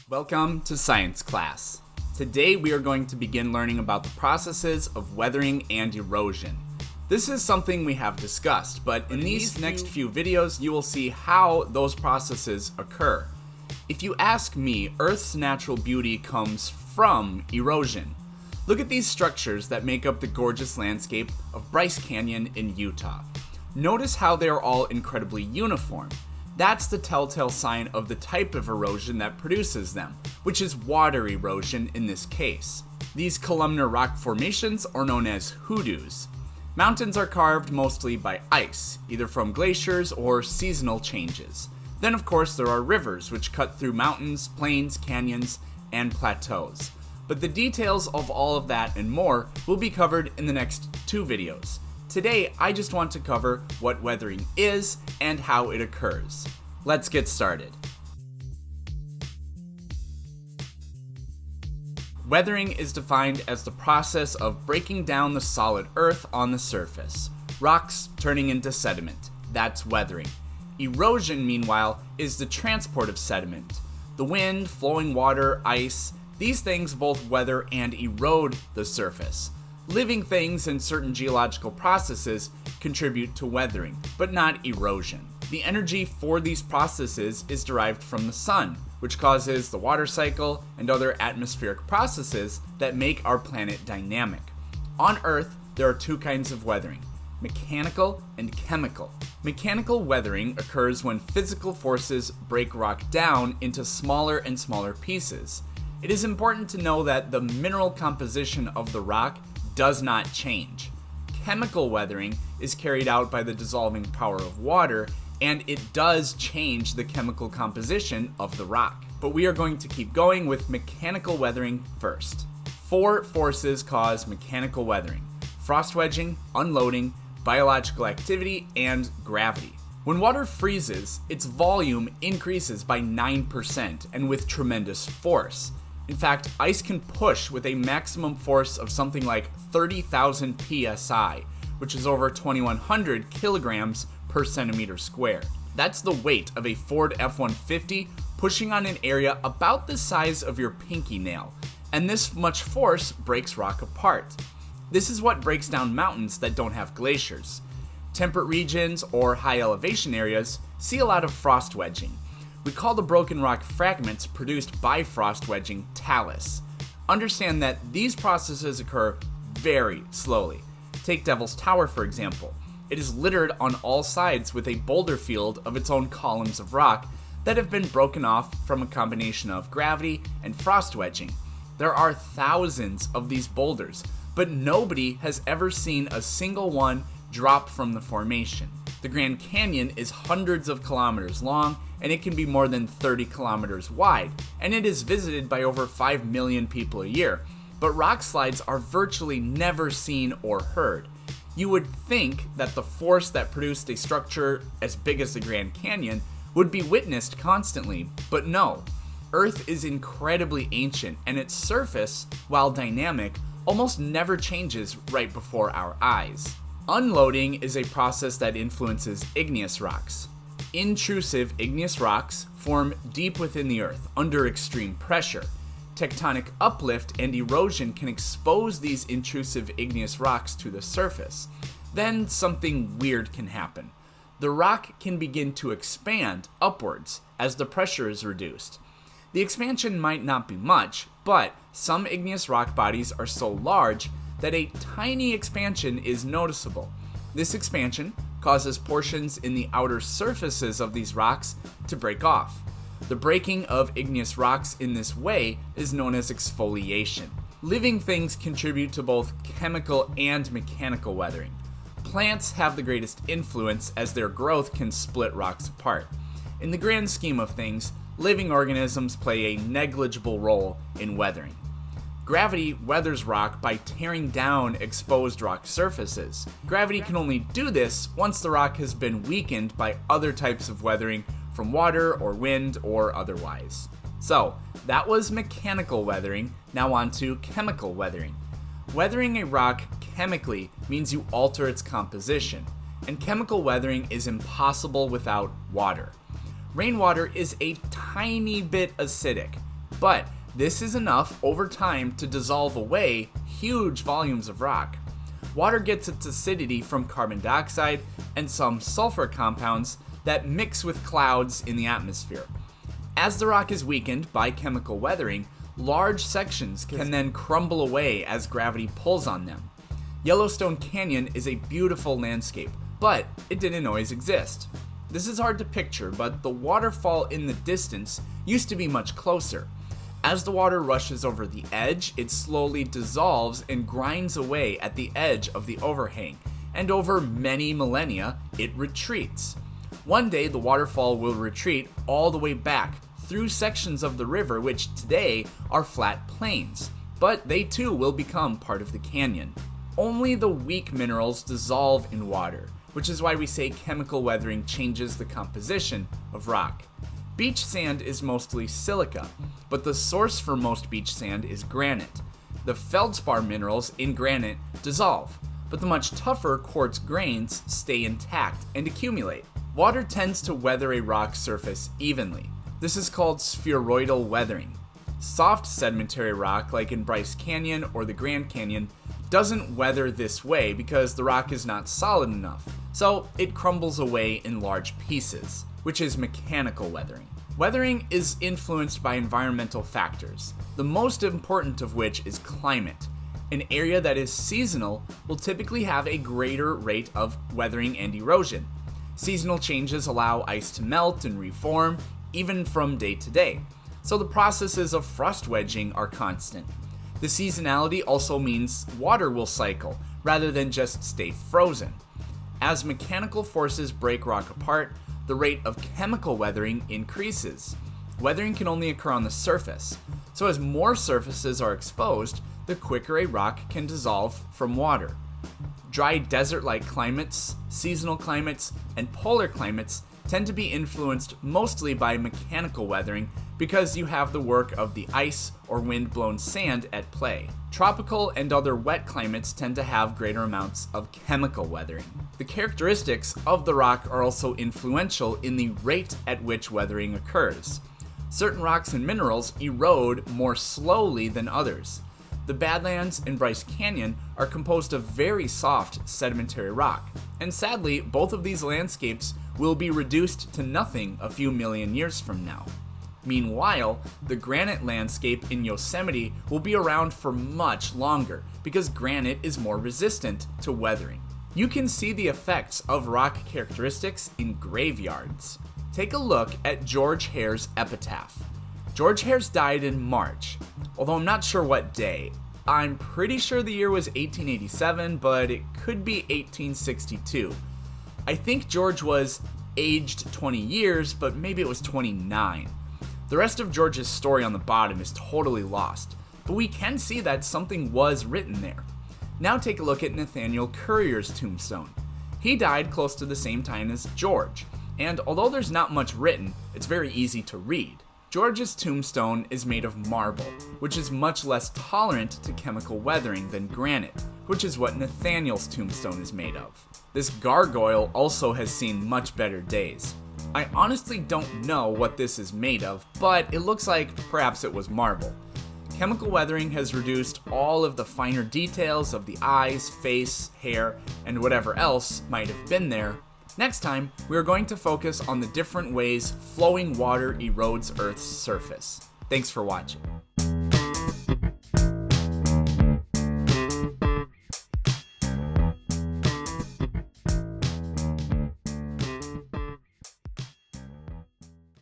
Welcome to science class. Today we are going to begin learning about the processes of weathering and erosion. This is something we have discussed, but in these next few videos you will see how those processes occur. If you ask me, Earth's natural beauty comes from erosion. Look at these structures that make up the gorgeous landscape of Bryce Canyon in Utah. Notice how they are all incredibly uniform. That's the telltale sign of the type of erosion that produces them, which is water erosion in this case. These columnar rock formations are known as hoodoos. Mountains are carved mostly by ice, either from glaciers or seasonal changes. Then of course there are rivers which cut through mountains, plains, canyons, and plateaus. But the details of all of that and more will be covered in the next two videos. Today, I just want to cover what weathering is and how it occurs. Let's get started. Weathering is defined as the process of breaking down the solid earth on the surface. Rocks turning into sediment. That's weathering. Erosion, meanwhile, is the transport of sediment. The wind, flowing water, ice, these things both weather and erode the surface. Living things and certain geological processes contribute to weathering, but not erosion. The energy for these processes is derived from the sun, which causes the water cycle and other atmospheric processes that make our planet dynamic. On Earth, there are two kinds of weathering: mechanical and chemical. Mechanical weathering occurs when physical forces break rock down into smaller and smaller pieces. It is important to know that the mineral composition of the rock does not change. Chemical weathering is carried out by the dissolving power of water, and it does change the chemical composition of the rock. But we are going to keep going with mechanical weathering first. Four forces cause mechanical weathering: frost wedging, unloading, biological activity, and gravity. When water freezes, its volume increases by 9% and with tremendous force. In fact, ice can push with a maximum force of something like 30,000 psi, which is over 2,100 kilograms per centimeter square. That's the weight of a Ford F-150 pushing on an area about the size of your pinky nail, and this much force breaks rock apart. This is what breaks down mountains that don't have glaciers. Temperate regions or high elevation areas see a lot of frost wedging. We call the broken rock fragments produced by frost wedging talus. Understand that these processes occur very slowly. Take Devil's Tower, for example. It is littered on all sides with a boulder field of its own columns of rock that have been broken off from a combination of gravity and frost wedging. There are thousands of these boulders, but nobody has ever seen a single one drop from the formation. The Grand Canyon is hundreds of kilometers long, and it can be more than 30 kilometers wide, and it is visited by over 5 million people a year. But rock slides are virtually never seen or heard. You would think that the force that produced a structure as big as the Grand Canyon would be witnessed constantly, but no. Earth is incredibly ancient, and its surface, while dynamic, almost never changes right before our eyes. Unloading is a process that influences igneous rocks. Intrusive igneous rocks form deep within the earth under extreme pressure. Tectonic uplift and erosion can expose these intrusive igneous rocks to the surface. Then something weird can happen. The rock can begin to expand upwards as the pressure is reduced. The expansion might not be much, but some igneous rock bodies are so large that a tiny expansion is noticeable. This expansion causes portions in the outer surfaces of these rocks to break off. The breaking of igneous rocks in this way is known as exfoliation. Living things contribute to both chemical and mechanical weathering. Plants have the greatest influence as their growth can split rocks apart. In the grand scheme of things, living organisms play a negligible role in weathering. Gravity weathers rock by tearing down exposed rock surfaces. Gravity can only do this once the rock has been weakened by other types of weathering from water or wind or otherwise. So, that was mechanical weathering. Now on to chemical weathering. Weathering a rock chemically means you alter its composition, and chemical weathering is impossible without water. Rainwater is a tiny bit acidic. But this is enough over time to dissolve away huge volumes of rock. Water gets its acidity from carbon dioxide and some sulfur compounds that mix with clouds in the atmosphere. As the rock is weakened by chemical weathering, large sections can then crumble away as gravity pulls on them. Yellowstone Canyon is a beautiful landscape, but it didn't always exist. This is hard to picture, but the waterfall in the distance used to be much closer. As the water rushes over the edge, it slowly dissolves and grinds away at the edge of the overhang, and over many millennia, it retreats. One day, the waterfall will retreat all the way back through sections of the river which today are flat plains, but they too will become part of the canyon. Only the weak minerals dissolve in water, which is why we say chemical weathering changes the composition of rock. Beach sand is mostly silica, but the source for most beach sand is granite. The feldspar minerals in granite dissolve, but the much tougher quartz grains stay intact and accumulate. Water tends to weather a rock's surface evenly. This is called spheroidal weathering. Soft sedimentary rock, like in Bryce Canyon or the Grand Canyon, doesn't weather this way because the rock is not solid enough, so it crumbles away in large pieces, which is mechanical weathering. Weathering is influenced by environmental factors, the most important of which is climate. An area that is seasonal will typically have a greater rate of weathering and erosion. Seasonal changes allow ice to melt and reform, even from day to day, so the processes of frost wedging are constant. The seasonality also means water will cycle, rather than just stay frozen. As mechanical forces break rock apart, the rate of chemical weathering increases. Weathering can only occur on the surface, so as more surfaces are exposed, the quicker a rock can dissolve from water. Dry desert-like climates, seasonal climates, and polar climates tend to be influenced mostly by mechanical weathering because you have the work of the ice or wind-blown sand at play. Tropical and other wet climates tend to have greater amounts of chemical weathering. The characteristics of the rock are also influential in the rate at which weathering occurs. Certain rocks and minerals erode more slowly than others. The Badlands and Bryce Canyon are composed of very soft sedimentary rock, and sadly, both of these landscapes will be reduced to nothing a few million years from now. Meanwhile, the granite landscape in Yosemite will be around for much longer because granite is more resistant to weathering. You can see the effects of rock characteristics in graveyards. Take a look at George Hare's epitaph. George Hare's died in March, although I'm not sure what day. I'm pretty sure the year was 1887, but it could be 1862. I think George was aged 20 years, but maybe it was 29. The rest of George's story on the bottom is totally lost, but we can see that something was written there. Now take a look at Nathaniel Currier's tombstone. He died close to the same time as George, and although there's not much written, it's very easy to read. George's tombstone is made of marble, which is much less tolerant to chemical weathering than granite, which is what Nathaniel's tombstone is made of. This gargoyle also has seen much better days. I honestly don't know what this is made of, but it looks like perhaps it was marble. Chemical weathering has reduced all of the finer details of the eyes, face, hair, and whatever else might have been there. Next time, we are going to focus on the different ways flowing water erodes Earth's surface. Thanks for watching.